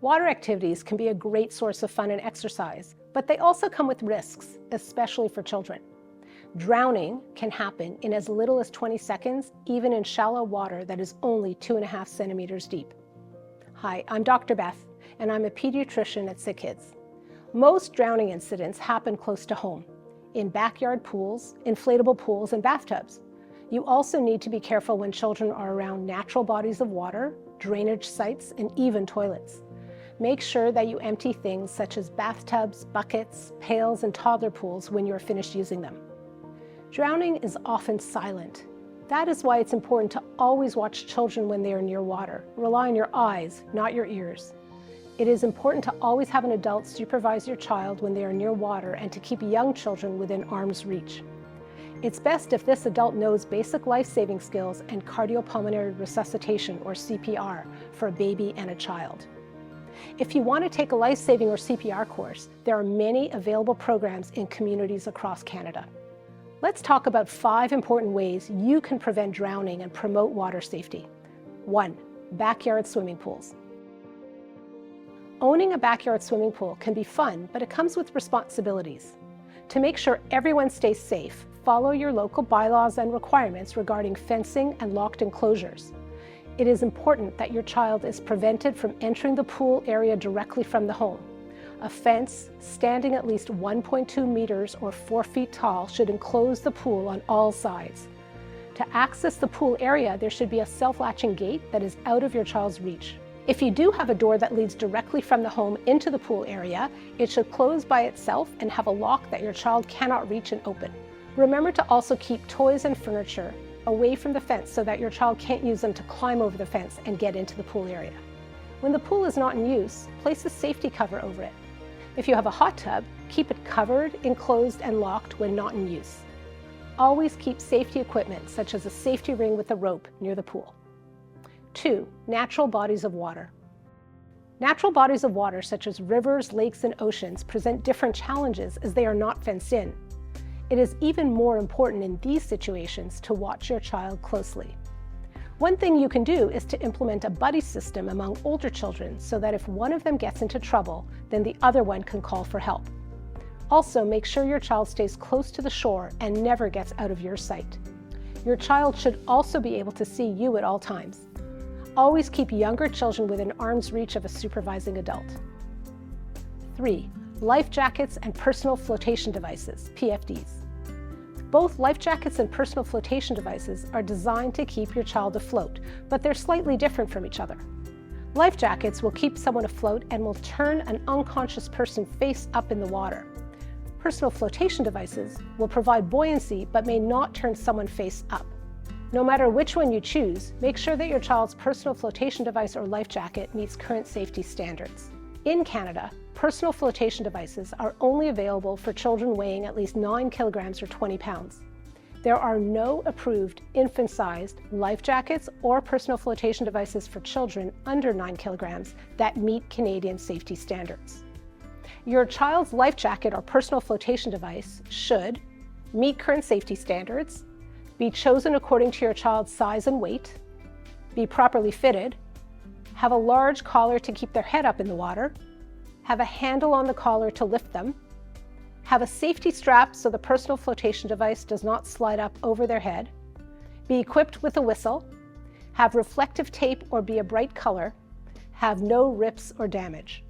Water activities can be a great source of fun and exercise, but they also come with risks, especially for children. Drowning can happen in as little as 20 seconds, even in shallow water that is only 2.5 centimeters deep. Hi, I'm Dr. Beth, and I'm a pediatrician at SickKids. Most drowning incidents happen close to home, in backyard pools, inflatable pools, and bathtubs. You also need to be careful when children are around natural bodies of water, drainage sites, and even toilets. Make sure that you empty things such as bathtubs, buckets, pails, and toddler pools when you are finished using them. Drowning is often silent. That is why it's important to always watch children when they are near water. Rely on your eyes, not your ears. It is important to always have an adult supervise your child when they are near water and to keep young children within arm's reach. It's best if this adult knows basic life-saving skills and cardiopulmonary resuscitation, or CPR, for a baby and a child. If you want to take a life-saving or CPR course, there are many available programs in communities across Canada. Let's talk about 5 important ways you can prevent drowning and promote water safety. 1. Backyard swimming pools. Owning a backyard swimming pool can be fun, but it comes with responsibilities. To make sure everyone stays safe, follow your local bylaws and requirements regarding fencing and locked enclosures. It is important that your child is prevented from entering the pool area directly from the home. A fence standing at least 1.2 meters or 4 feet tall should enclose the pool on all sides. To access the pool area, there should be a self-latching gate that is out of your child's reach. If you do have a door that leads directly from the home into the pool area, it should close by itself and have a lock that your child cannot reach and open. Remember to also keep toys and furniture away from the fence so that your child can't use them to climb over the fence and get into the pool area. When the pool is not in use, place a safety cover over it. If you have a hot tub, keep it covered, enclosed, and locked when not in use. Always keep safety equipment, such as a safety ring with a rope, near the pool. 2. Natural bodies of water. Natural bodies of water, such as rivers, lakes, and oceans, present different challenges as they are not fenced in. It is even more important in these situations to watch your child closely. One thing you can do is to implement a buddy system among older children so that if one of them gets into trouble, then the other one can call for help. Also, make sure your child stays close to the shore and never gets out of your sight. Your child should also be able to see you at all times. Always keep younger children within arm's reach of a supervising adult. 3. Life jackets and personal flotation devices, PFDs. Both life jackets and personal flotation devices are designed to keep your child afloat, but they're slightly different from each other. Life jackets will keep someone afloat and will turn an unconscious person face up in the water. Personal flotation devices will provide buoyancy but may not turn someone face up. No matter which one you choose, make sure that your child's personal flotation device or life jacket meets current safety standards. In Canada, personal flotation devices are only available for children weighing at least 9 kilograms or 20 pounds. There are no approved infant-sized life jackets or personal flotation devices for children under 9 kilograms that meet Canadian safety standards. Your child's life jacket or personal flotation device should meet current safety standards, be chosen according to your child's size and weight, be properly fitted, have a large collar to keep their head up in the water, have a handle on the collar to lift them, have a safety strap so the personal flotation device does not slide up over their head, be equipped with a whistle, have reflective tape or be a bright color, have no rips or damage.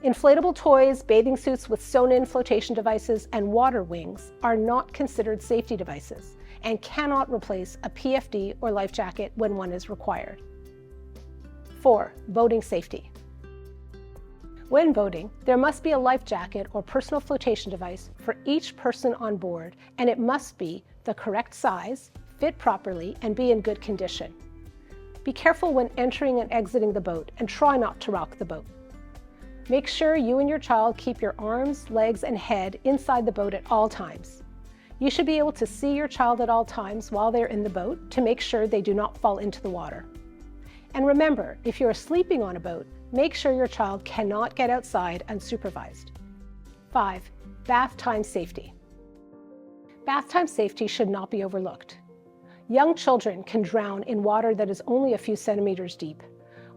Inflatable toys, bathing suits with sewn-in flotation devices, and water wings are not considered safety devices and cannot replace a PFD or life jacket when one is required. 4. Boating safety. When boating, there must be a life jacket or personal flotation device for each person on board, and it must be the correct size, fit properly, and be in good condition. Be careful when entering and exiting the boat, and try not to rock the boat. Make sure you and your child keep your arms, legs, and head inside the boat at all times. You should be able to see your child at all times while they're in the boat to make sure they do not fall into the water. And remember, if you are sleeping on a boat, make sure your child cannot get outside unsupervised. 5. Bath time safety. Bath time safety should not be overlooked. Young children can drown in water that is only a few centimeters deep.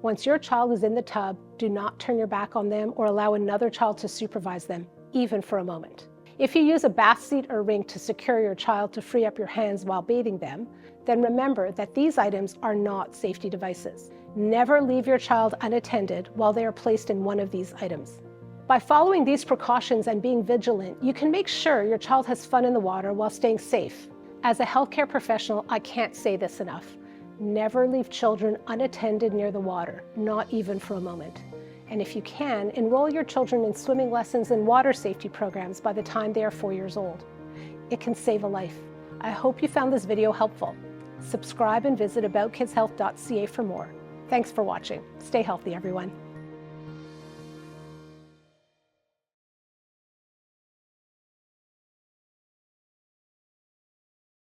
Once your child is in the tub, do not turn your back on them or allow another child to supervise them, even for a moment. If you use a bath seat or ring to secure your child to free up your hands while bathing them, then remember that these items are not safety devices. Never leave your child unattended while they are placed in one of these items. By following these precautions and being vigilant, you can make sure your child has fun in the water while staying safe. As a healthcare professional, I can't say this enough. Never leave children unattended near the water, not even for a moment. And if you can, enroll your children in swimming lessons and water safety programs by the time they are 4 years old. It can save a life. I hope you found this video helpful. Subscribe and visit AboutKidsHealth.ca for more. Thanks for watching. Stay healthy, everyone.